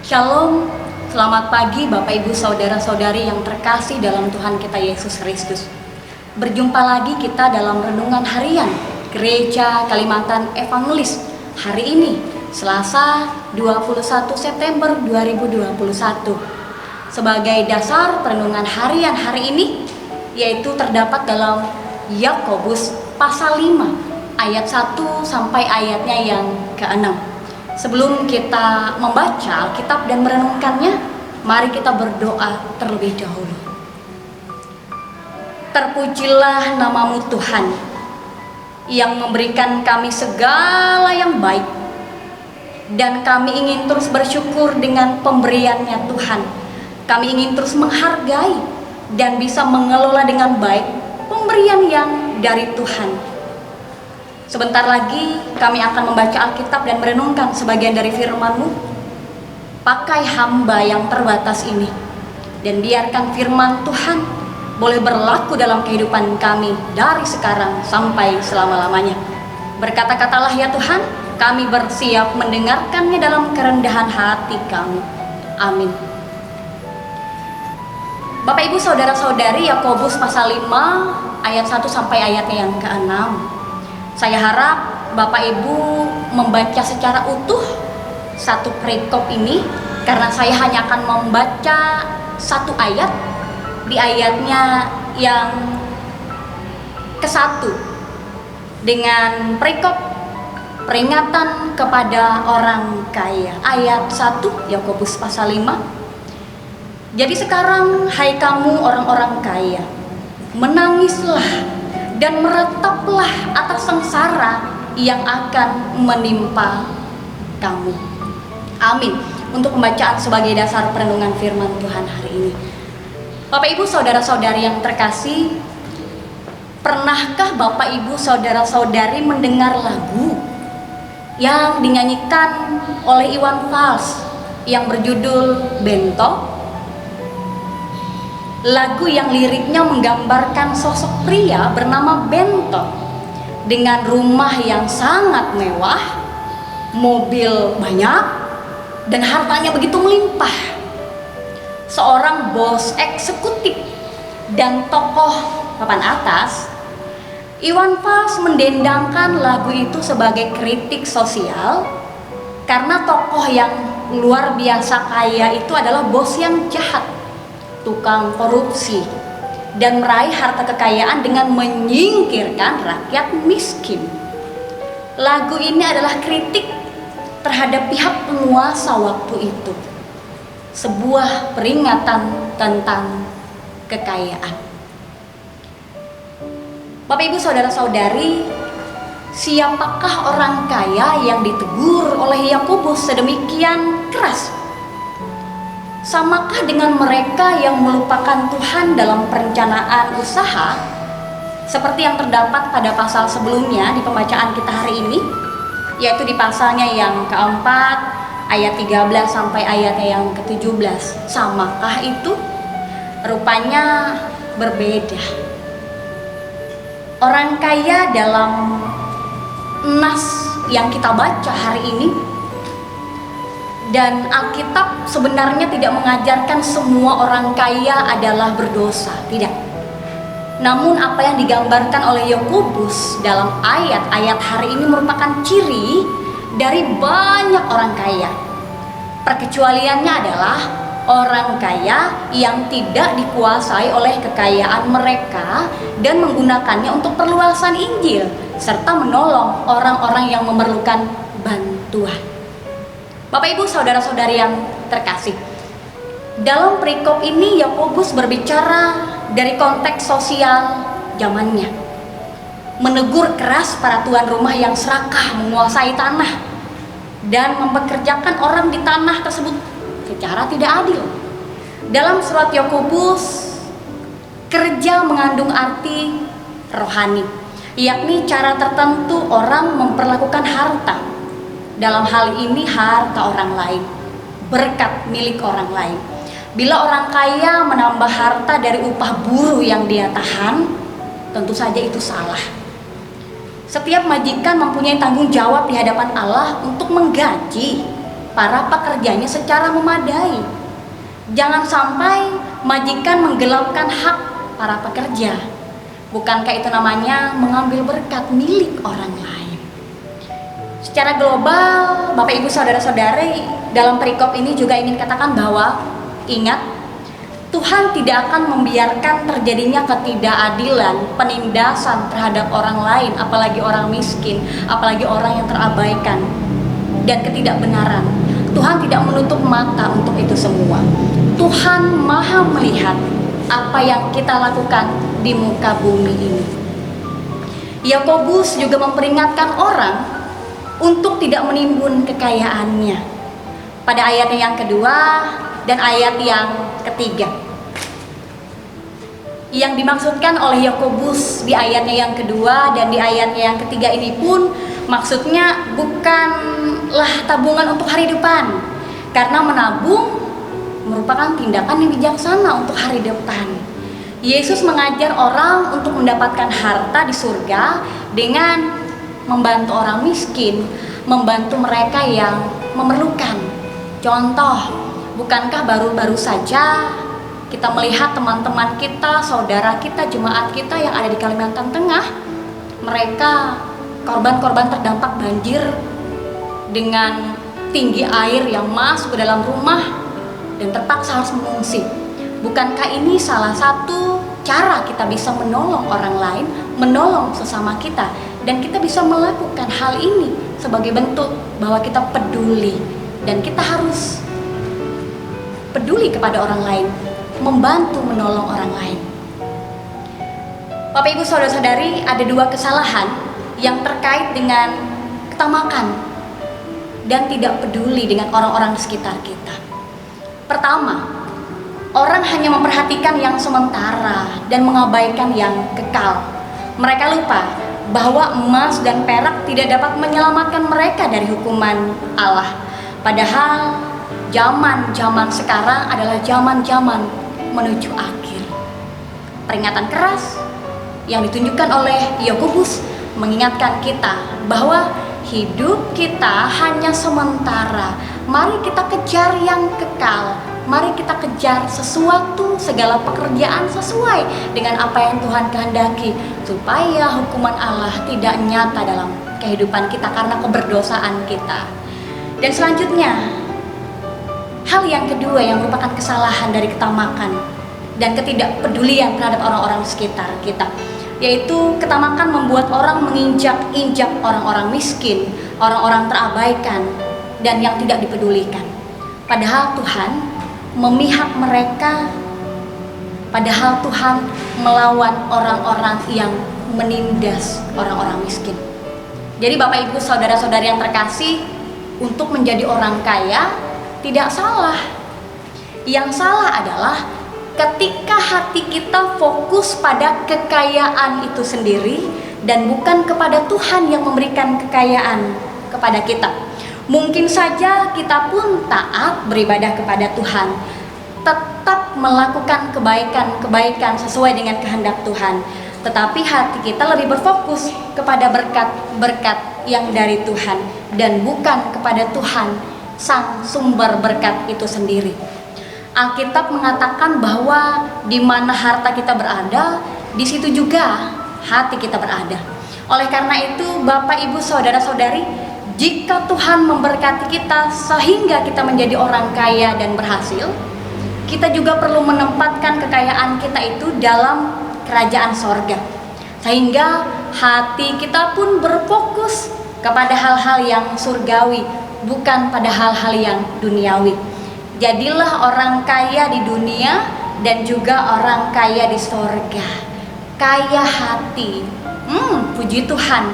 Shalom, selamat pagi Bapak Ibu Saudara-saudari yang terkasih dalam Tuhan kita Yesus Kristus. Berjumpa lagi kita dalam renungan harian Gereja Kalimantan Evangelis hari ini, Selasa 21 September 2021. Sebagai dasar renungan harian hari ini, yaitu terdapat dalam Yakobus pasal 5 ayat 1 sampai ayatnya yang ke-6. Sebelum kita membaca Alkitab dan merenungkannya, mari kita berdoa terlebih dahulu. Terpujilah namamu Tuhan, yang memberikan kami segala yang baik, dan kami ingin terus bersyukur dengan pemberiannya Tuhan. Kami ingin terus menghargai dan bisa mengelola dengan baik pemberian yang dari Tuhan. Sebentar lagi kami akan membaca Alkitab dan merenungkan sebagian dari firman-Mu. Pakai hamba yang terbatas ini, dan biarkan firman Tuhan boleh berlaku dalam kehidupan kami dari sekarang sampai selama-lamanya. Berkata-katalah ya Tuhan, kami bersiap mendengarkannya dalam kerendahan hati kami. Amin. Bapak Ibu Saudara-saudari, Yakobus pasal 5 ayat 1 sampai ayatnya yang ke-6. Saya harap Bapak Ibu membaca secara utuh satu perikop ini, karena saya hanya akan membaca satu ayat di ayatnya yang ke-1 dengan perikop peringatan kepada orang kaya. Ayat 1 Yakobus pasal 5. Jadi sekarang hai kamu orang-orang kaya, menangislah dan merataplah atas sengsara yang akan menimpa kamu. Amin. Untuk pembacaan sebagai dasar perenungan firman Tuhan hari ini. Bapak Ibu Saudara-saudari yang terkasih, pernahkah Bapak Ibu Saudara-saudari mendengar lagu yang dinyanyikan oleh Iwan Fals yang berjudul Bento? Lagu yang liriknya menggambarkan sosok pria bernama Bento dengan rumah yang sangat mewah, mobil banyak, dan hartanya begitu melimpah. Seorang bos eksekutif dan tokoh papan atas, Iwan Fals mendendangkan lagu itu sebagai kritik sosial karena tokoh yang luar biasa kaya itu adalah bos yang jahat, tukang korupsi, dan meraih harta kekayaan dengan menyingkirkan rakyat miskin. Lagu ini adalah kritik terhadap pihak penguasa waktu itu, sebuah peringatan tentang kekayaan. Bapak Ibu Saudara-saudari, siapakah orang kaya yang ditegur oleh Yakobus sedemikian keras? Samakah dengan mereka yang melupakan Tuhan dalam perencanaan usaha, seperti yang terdapat pada pasal sebelumnya di pembacaan kita hari ini, yaitu di pasalnya yang keempat ayat 13 sampai ayatnya yang ke-17. Samakah itu? Rupanya berbeda. Orang kaya dalam nas yang kita baca hari ini, dan Alkitab sebenarnya tidak mengajarkan semua orang kaya adalah berdosa, tidak. Namun apa yang digambarkan oleh Yakobus dalam ayat-ayat hari ini merupakan ciri dari banyak orang kaya. Perkecualiannya adalah orang kaya yang tidak dikuasai oleh kekayaan mereka dan menggunakannya untuk perluasan Injil serta menolong orang-orang yang memerlukan bantuan. Bapak Ibu Saudara-saudari yang terkasih, dalam perikop ini Yakobus berbicara dari konteks sosial zamannya, menegur keras para tuan rumah yang serakah menguasai tanah dan mempekerjakan orang di tanah tersebut secara tidak adil. Dalam surat Yakobus, kerja mengandung arti rohani, yakni cara tertentu orang memperlakukan harta. Dalam hal ini harta orang lain, berkat milik orang lain. Bila orang kaya menambah harta dari upah buruh yang dia tahan, tentu saja itu salah. Setiap majikan mempunyai tanggung jawab di hadapan Allah untuk menggaji para pekerjanya secara memadai. Jangan sampai majikan menggelapkan hak para pekerja. Bukankah itu namanya mengambil berkat milik orang lain? Secara global, Bapak Ibu Saudara-saudari, dalam perikop ini juga ingin katakan bahwa ingat, Tuhan tidak akan membiarkan terjadinya ketidakadilan, penindasan terhadap orang lain, apalagi orang miskin, apalagi orang yang terabaikan, dan ketidakbenaran. Tuhan tidak menutup mata untuk itu semua. Tuhan Maha melihat apa yang kita lakukan di muka bumi ini. Yakobus juga memperingatkan orang untuk tidak menimbun kekayaannya pada ayatnya yang kedua dan ayat yang ketiga. Yang dimaksudkan oleh Yakobus di ayatnya yang kedua dan di ayatnya yang ketiga ini pun maksudnya bukanlah tabungan untuk hari depan, karena menabung merupakan tindakan yang bijaksana untuk hari depan. Yesus mengajar orang untuk mendapatkan harta di surga dengan membantu orang miskin, membantu mereka yang memerlukan. Contoh, bukankah baru-baru saja kita melihat teman-teman kita, saudara kita, jemaat kita yang ada di Kalimantan Tengah, mereka korban-korban terdampak banjir dengan tinggi air yang masuk ke dalam rumah dan terpaksa harus mengungsi. Bukankah ini salah satu cara kita bisa menolong orang lain, menolong sesama kita, dan kita bisa melakukan hal ini sebagai bentuk bahwa kita peduli, dan kita harus peduli kepada orang lain, membantu menolong orang lain. Bapak Ibu Saudara-saudari, ada dua kesalahan yang terkait dengan ketamakan dan tidak peduli dengan orang-orang di sekitar kita. Pertama, orang hanya memperhatikan yang sementara dan mengabaikan yang kekal. Mereka lupa bahwa emas dan perak tidak dapat menyelamatkan mereka dari hukuman Allah. Padahal zaman sekarang adalah zaman menuju akhir. Peringatan keras yang ditunjukkan oleh Yakobus mengingatkan kita bahwa hidup kita hanya sementara. Mari kita kejar yang kekal. Mari kita kejar sesuatu, segala pekerjaan sesuai dengan apa yang Tuhan kehendaki, supaya hukuman Allah tidak nyata dalam kehidupan kita karena keberdosaan kita. Dan selanjutnya, hal yang kedua yang merupakan kesalahan dari ketamakan dan ketidakpedulian terhadap orang-orang sekitar kita, yaitu ketamakan membuat orang menginjak-injak orang-orang miskin, orang-orang terabaikan, dan yang tidak dipedulikan. Padahal Tuhan memihak mereka, padahal Tuhan melawan orang-orang yang menindas orang-orang miskin. Jadi Bapak Ibu Saudara-saudari yang terkasih, untuk menjadi orang kaya tidak salah. Yang salah adalah ketika hati kita fokus pada kekayaan itu sendiri dan bukan kepada Tuhan yang memberikan kekayaan kepada kita. Mungkin saja kita pun taat beribadah kepada Tuhan, tetap melakukan kebaikan-kebaikan sesuai dengan kehendak Tuhan, tetapi hati kita lebih berfokus kepada berkat-berkat yang dari Tuhan dan bukan kepada Tuhan, sang sumber berkat itu sendiri. Alkitab mengatakan bahwa di mana harta kita berada, di situ juga hati kita berada. Oleh karena itu, Bapak Ibu Saudara-saudari, jika Tuhan memberkati kita sehingga kita menjadi orang kaya dan berhasil, kita juga perlu menempatkan kekayaan kita itu dalam kerajaan sorga, sehingga hati kita pun berfokus kepada hal-hal yang surgawi, bukan pada hal-hal yang duniawi. Jadilah orang kaya di dunia dan juga orang kaya di sorga. Kaya hati. Puji Tuhan,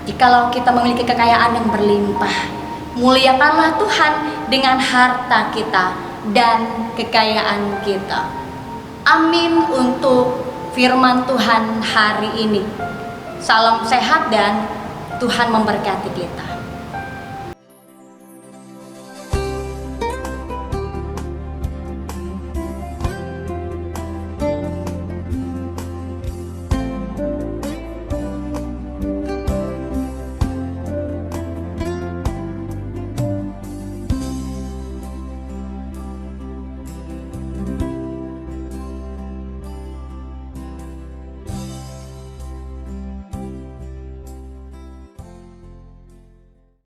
jikalau kita memiliki kekayaan yang berlimpah. Muliakanlah Tuhan dengan harta kita dan kekayaan kita. Amin untuk firman Tuhan hari ini. Salam sehat dan Tuhan memberkati kita.